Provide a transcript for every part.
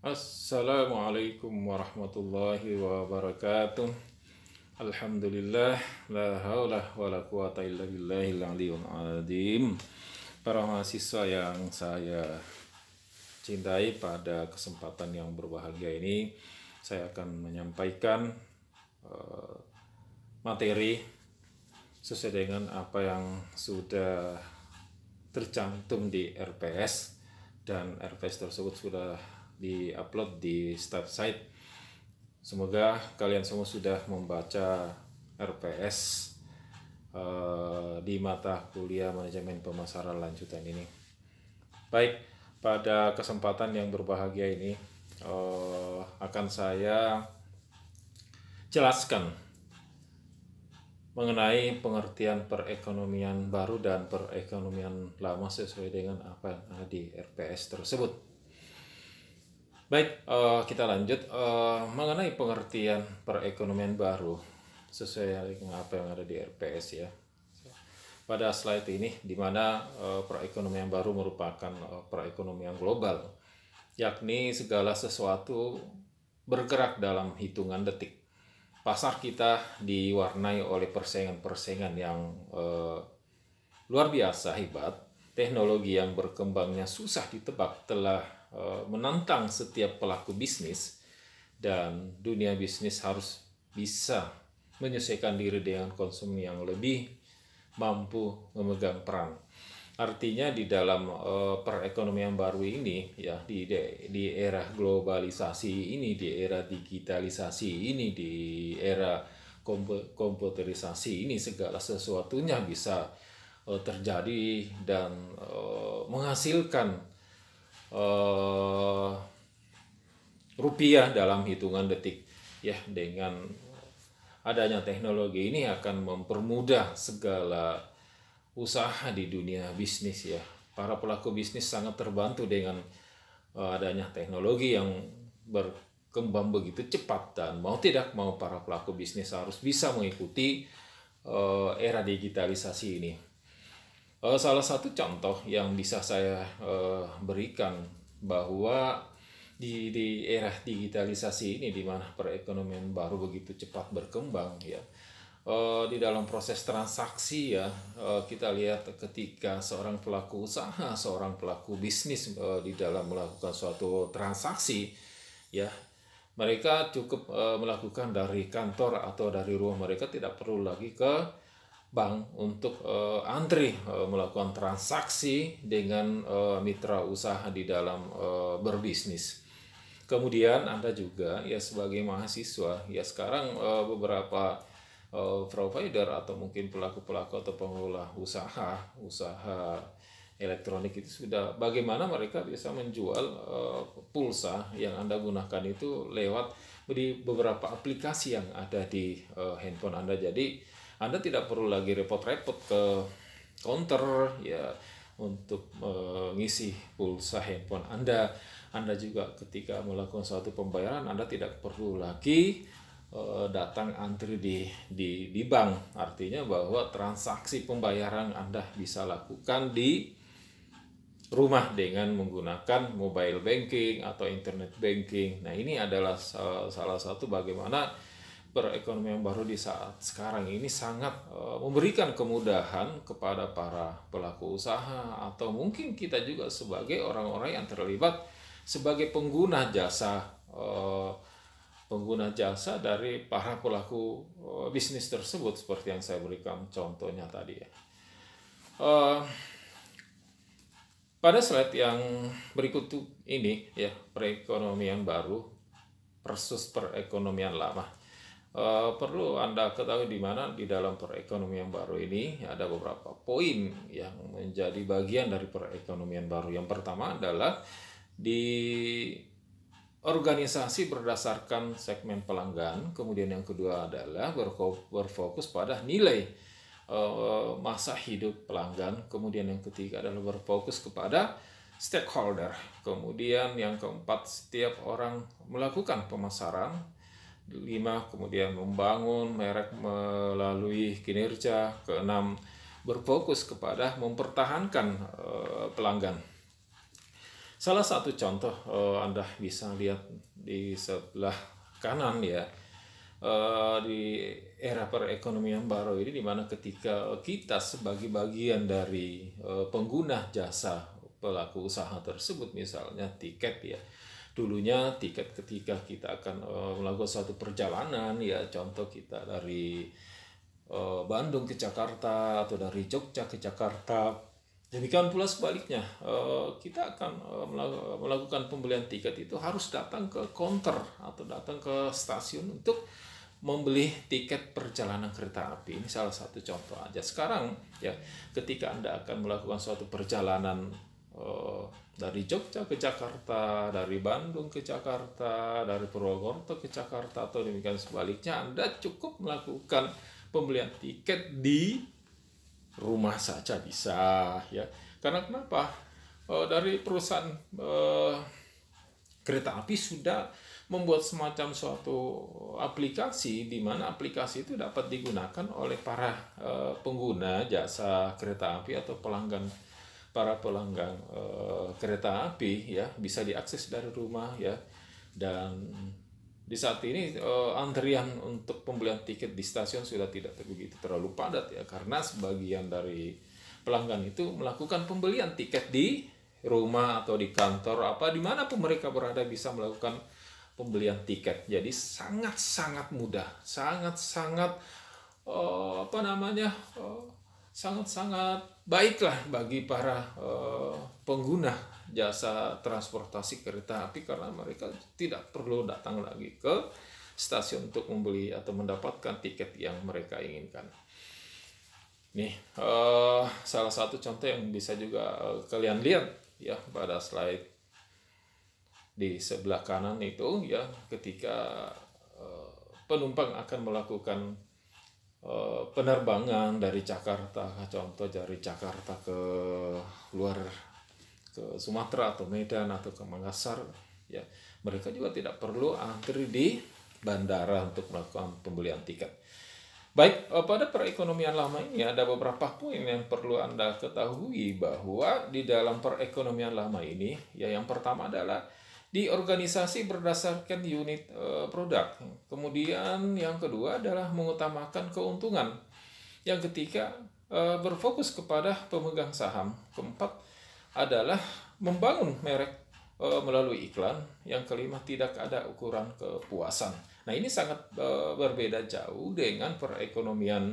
Assalamualaikum warahmatullahi wabarakatuh. Alhamdulillah, la haula wala quwata illa billahil aliyul azim. Para mahasiswa yang saya cintai, pada kesempatan yang berbahagia ini saya akan menyampaikan materi sesuai dengan apa yang sudah tercantum di RPS, dan RPS tersebut sudah di-upload di staff site. Semoga kalian semua sudah membaca RPS di mata kuliah manajemen pemasaran lanjutan ini. Baik, pada kesempatan yang berbahagia ini akan saya jelaskan mengenai pengertian perekonomian baru dan perekonomian lama sesuai dengan apa yang ada di RPS tersebut. Baik, kita lanjut mengenai pengertian perekonomian baru sesuai dengan apa yang ada di RPS ya. Pada slide ini, di mana perekonomian baru merupakan perekonomian global, yakni segala sesuatu bergerak dalam hitungan detik. Pasar kita diwarnai oleh persaingan-persaingan yang luar biasa hebat. Teknologi yang berkembangnya susah ditebak telah menantang setiap pelaku bisnis, dan dunia bisnis harus bisa menyesuaikan diri dengan konsumen yang lebih mampu memegang peran. Artinya di dalam perekonomian baru ini ya, di era globalisasi ini, di era digitalisasi ini, di era komputerisasi ini, segala sesuatunya bisa terjadi dan menghasilkan rupiah dalam hitungan detik ya. Dengan adanya teknologi ini akan mempermudah segala usaha di dunia bisnis ya. Para pelaku bisnis sangat terbantu dengan adanya teknologi yang berkembang begitu cepat, dan mau tidak mau para pelaku bisnis harus bisa mengikuti era digitalisasi ini. Salah satu contoh yang bisa saya berikan bahwa di era digitalisasi ini, di mana perekonomian baru begitu cepat berkembang ya, di dalam proses transaksi ya, kita lihat ketika seorang pelaku usaha, seorang pelaku bisnis di dalam melakukan suatu transaksi ya, mereka cukup melakukan dari kantor atau dari rumah mereka, tidak perlu lagi ke bank untuk antri melakukan transaksi dengan mitra usaha di dalam berbisnis. Kemudian Anda juga ya sebagai mahasiswa ya, sekarang beberapa provider atau mungkin pelaku-pelaku atau pengelola usaha elektronik itu sudah, bagaimana mereka bisa menjual pulsa yang Anda gunakan itu lewat di beberapa aplikasi yang ada di handphone Anda. Jadi Anda tidak perlu lagi repot-repot ke counter ya untuk mengisi pulsa handphone Anda. Anda juga ketika melakukan suatu pembayaran, Anda tidak perlu lagi datang antri di bank. Artinya bahwa transaksi pembayaran Anda bisa lakukan di rumah dengan menggunakan mobile banking atau internet banking. Nah, ini adalah salah satu bagaimana perekonomian baru di saat sekarang ini sangat memberikan kemudahan kepada para pelaku usaha, atau mungkin kita juga sebagai orang-orang yang terlibat sebagai pengguna jasa dari para pelaku bisnis tersebut, seperti yang saya berikan contohnya tadi ya. Pada slide yang berikut ini ya, perekonomian baru versus perekonomian lama. Perlu Anda ketahui di mana di dalam perekonomian baru ini ada beberapa poin yang menjadi bagian dari perekonomian baru. Yang pertama adalah di organisasi berdasarkan segmen pelanggan. Kemudian yang kedua adalah berfokus pada nilai masa hidup pelanggan. Kemudian yang ketiga adalah berfokus kepada stakeholder. Kemudian yang keempat, setiap orang melakukan pemasaran. 5, kemudian membangun merek melalui kinerja. Ke-6, berfokus kepada mempertahankan pelanggan. Salah satu contoh Anda bisa lihat di sebelah kanan ya, di era perekonomian baru ini, di mana ketika kita sebagai bagian dari pengguna jasa pelaku usaha tersebut, misalnya tiket ya. Dulunya tiket ketika kita akan melakukan suatu perjalanan ya, contoh kita dari Bandung ke Jakarta atau dari Jogja ke Jakarta. Demikian pula sebaliknya, kita akan melakukan pembelian tiket itu harus datang ke counter atau datang ke stasiun untuk membeli tiket perjalanan kereta api. Ini salah satu contoh aja. Sekarang ya, ketika Anda akan melakukan suatu perjalanan dari Jogja ke Jakarta, dari Bandung ke Jakarta, dari Purwokerto ke Jakarta, atau demikian sebaliknya, Anda cukup melakukan pembelian tiket di rumah saja bisa ya. Karena kenapa? Dari perusahaan kereta api sudah membuat semacam suatu aplikasi, di mana aplikasi itu dapat digunakan oleh para pengguna jasa kereta api atau para pelanggan kereta api ya, bisa diakses dari rumah ya. Dan di saat ini antrian untuk pembelian tiket di stasiun sudah tidak begitu terlalu padat ya, karena sebagian dari pelanggan itu melakukan pembelian tiket di rumah atau di kantor, apa dimanapun mereka berada bisa melakukan pembelian tiket. Jadi sangat-sangat mudah, sangat-sangat sangat-sangat baiklah bagi para pengguna jasa transportasi kereta api, karena mereka tidak perlu datang lagi ke stasiun untuk membeli atau mendapatkan tiket yang mereka inginkan. Nih, salah satu contoh yang bisa juga kalian lihat ya pada slide di sebelah kanan itu ya, ketika penumpang akan melakukan penerbangan dari Jakarta, contoh dari Jakarta ke luar, ke Sumatera atau Medan atau ke Makassar ya, mereka juga tidak perlu antri di bandara untuk melakukan pembelian tiket. Baik, pada perekonomian lama ini ada beberapa poin yang perlu Anda ketahui, bahwa di dalam perekonomian lama ini ya, yang pertama adalah di organisasi berdasarkan unit produk. Kemudian yang kedua adalah mengutamakan keuntungan. Yang ketiga berfokus kepada pemegang saham. Keempat adalah membangun merek melalui iklan. Yang kelima, tidak ada ukuran kepuasan. Nah, ini sangat berbeda jauh dengan perekonomian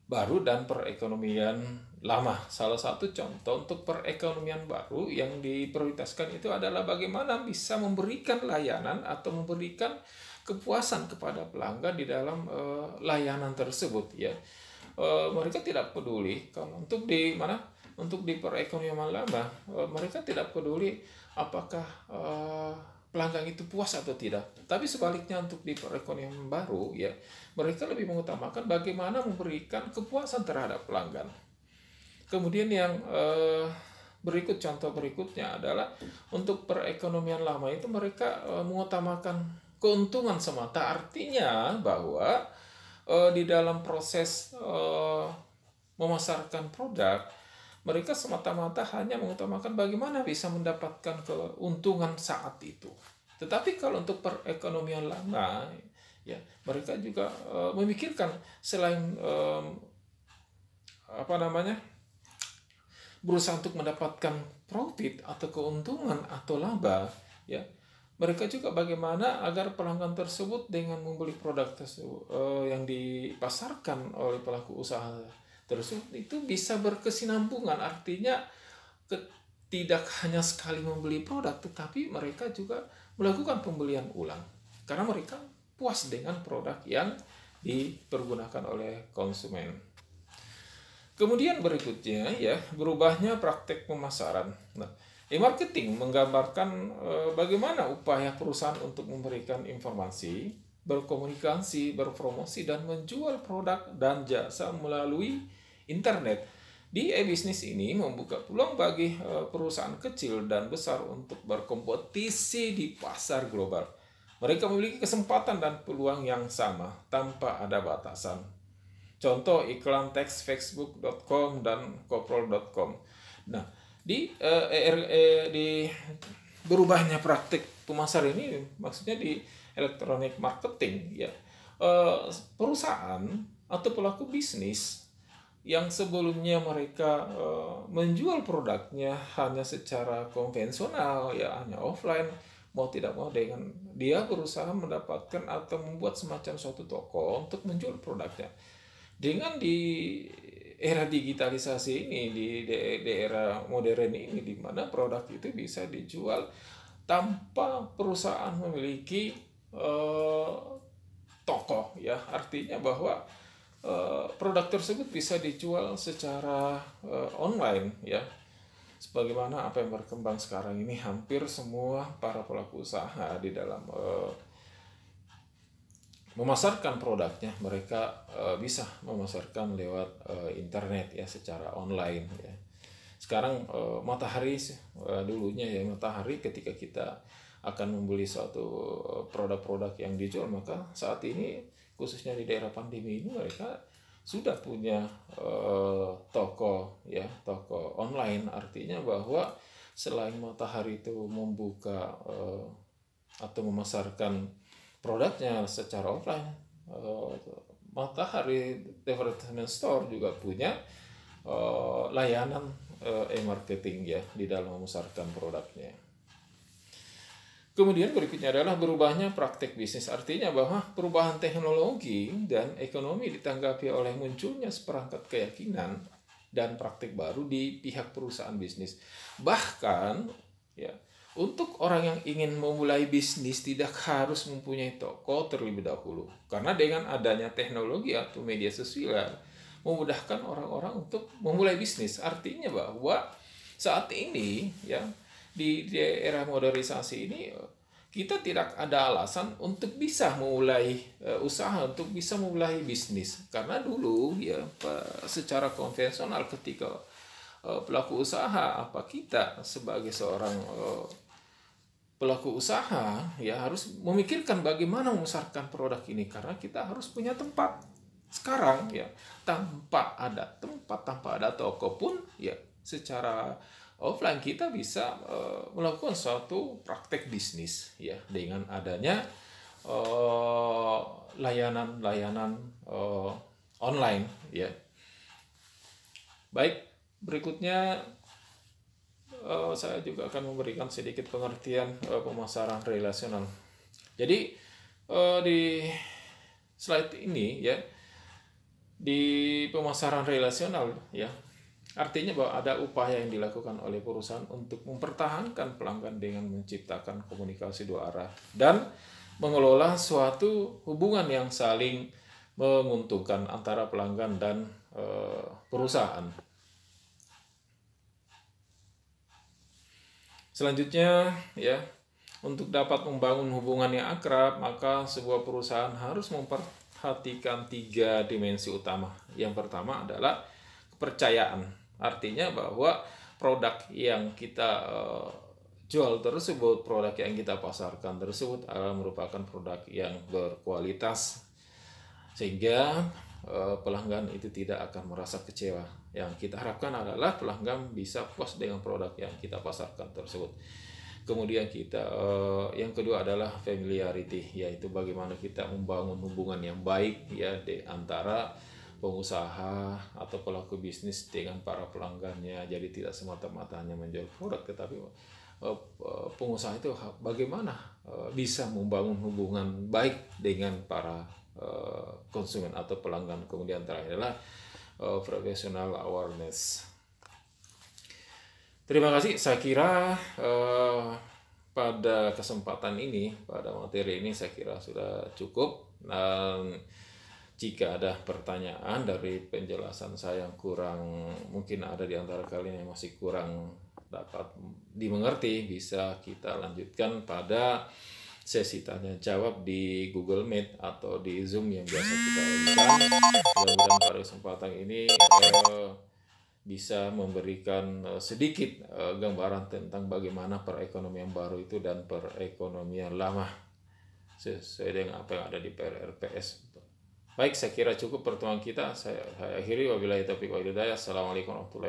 baru dan perekonomian lama. Salah satu contoh untuk perekonomian baru yang diprioritaskan itu adalah bagaimana bisa memberikan layanan atau memberikan kepuasan kepada pelanggan di dalam layanan tersebut ya. Mereka tidak peduli kalau untuk di perekonomian lama, mereka tidak peduli apakah pelanggan itu puas atau tidak. Tapi sebaliknya untuk di perekonomian baru ya, mereka lebih mengutamakan bagaimana memberikan kepuasan terhadap pelanggan. Kemudian yang contoh berikutnya adalah untuk perekonomian lama itu mereka mengutamakan keuntungan semata. Artinya bahwa di dalam proses memasarkan produk, mereka semata-mata hanya mengutamakan bagaimana bisa mendapatkan keuntungan saat itu. Tetapi kalau untuk perekonomian lama, ya mereka juga memikirkan selain berusaha untuk mendapatkan profit atau keuntungan atau laba, ya mereka juga bagaimana agar pelanggan tersebut dengan membeli produk tersebut yang dipasarkan oleh pelaku usaha tersebut itu bisa berkesinambungan. Artinya tidak hanya sekali membeli produk, tetapi mereka juga melakukan pembelian ulang karena mereka puas dengan produk yang dipergunakan oleh konsumen. Kemudian berikutnya ya, berubahnya praktek pemasaran. Nah, e-marketing menggambarkan bagaimana upaya perusahaan untuk memberikan informasi, berkomunikasi, berpromosi, dan menjual produk dan jasa melalui internet. Di e-bisnis ini membuka peluang bagi perusahaan kecil dan besar untuk berkompetisi di pasar global. Mereka memiliki kesempatan dan peluang yang sama tanpa ada batasan. Contoh iklan teks facebook.com dan koprol.com. Nah, di berubahnya praktik pemasar ini maksudnya di electronic marketing ya. Perusahaan atau pelaku bisnis yang sebelumnya mereka menjual produknya hanya secara konvensional ya, hanya offline, mau tidak mau dengan dia berusaha mendapatkan atau membuat semacam suatu toko untuk menjual produknya. Dengan di era digitalisasi ini, di era modern ini, di mana produk itu bisa dijual tanpa perusahaan memiliki toko ya, artinya bahwa produk tersebut bisa dijual secara online ya, sebagaimana apa yang berkembang sekarang ini. Hampir semua para pelaku usaha di dalam memasarkan produknya, mereka bisa memasarkan lewat internet ya, secara online ya. Sekarang Matahari dulunya ya, Matahari ketika kita akan membeli suatu produk-produk yang dijual, maka saat ini khususnya di daerah pandemi ini mereka sudah punya toko ya, toko online. Artinya bahwa selain Matahari itu membuka atau memasarkan produknya secara offline, Matahari Department Store juga punya layanan e-marketing ya di dalam memasarkan produknya. Kemudian berikutnya adalah berubahnya praktek bisnis, artinya bahwa perubahan teknologi dan ekonomi ditanggapi oleh munculnya seperangkat keyakinan dan praktek baru di pihak perusahaan bisnis. Bahkan ya, untuk orang yang ingin memulai bisnis tidak harus mempunyai toko terlebih dahulu, karena dengan adanya teknologi atau media sosial memudahkan orang-orang untuk memulai bisnis. Artinya bahwa saat ini ya, di era modernisasi ini kita tidak ada alasan untuk bisa memulai usaha, untuk bisa memulai bisnis. Karena dulu ya secara konvensional ketika pelaku usaha, apa kita sebagai seorang pelaku usaha ya harus memikirkan bagaimana memasarkan produk ini, karena kita harus punya tempat. Sekarang ya tanpa ada tempat, tanpa ada toko pun ya secara offline kita bisa melakukan suatu praktek bisnis ya, dengan adanya layanan-layanan online ya. Baik, berikutnya saya juga akan memberikan sedikit pengertian pemasaran relasional. Jadi di slide ini ya, di pemasaran relasional ya, artinya bahwa ada upaya yang dilakukan oleh perusahaan untuk mempertahankan pelanggan dengan menciptakan komunikasi dua arah dan mengelola suatu hubungan yang saling menguntungkan antara pelanggan dan perusahaan. Selanjutnya ya, untuk dapat membangun hubungan yang akrab, maka sebuah perusahaan harus memperhatikan 3 dimensi utama. Yang pertama adalah kepercayaan. Artinya bahwa produk yang kita jual tersebut, produk yang kita pasarkan tersebut merupakan produk yang berkualitas, sehingga pelanggan itu tidak akan merasa kecewa. Yang kita harapkan adalah pelanggan bisa puas dengan produk yang kita pasarkan tersebut. Kemudian yang kedua adalah familiarity, yaitu bagaimana kita membangun hubungan yang baik ya di antara pengusaha atau pelaku bisnis dengan para pelanggannya. Jadi tidak semata-mata hanya menjual produk, tetapi pengusaha itu bagaimana bisa membangun hubungan baik dengan para konsumen atau pelanggan. Kemudian terakhir adalah professional awareness. Terima kasih. Saya kira pada kesempatan ini, pada materi ini saya kira sudah cukup. Dan jika ada pertanyaan dari penjelasan saya yang kurang, mungkin ada di antara kalian yang masih kurang dapat dimengerti, bisa kita lanjutkan pada sesi tanya jawab di Google Meet atau di Zoom yang biasa kita lakukan. Mudah-mudahan pada kesempatan ini bisa memberikan sedikit gambaran tentang bagaimana perekonomian baru itu dan perekonomian lama sesuai dengan apa yang ada di PRRPS. Baik, saya kira cukup pertemuan kita. Saya akhiri. Wabillahi taufiq wal hidayah. Assalamualaikum warahmatullahi wabarakatuh.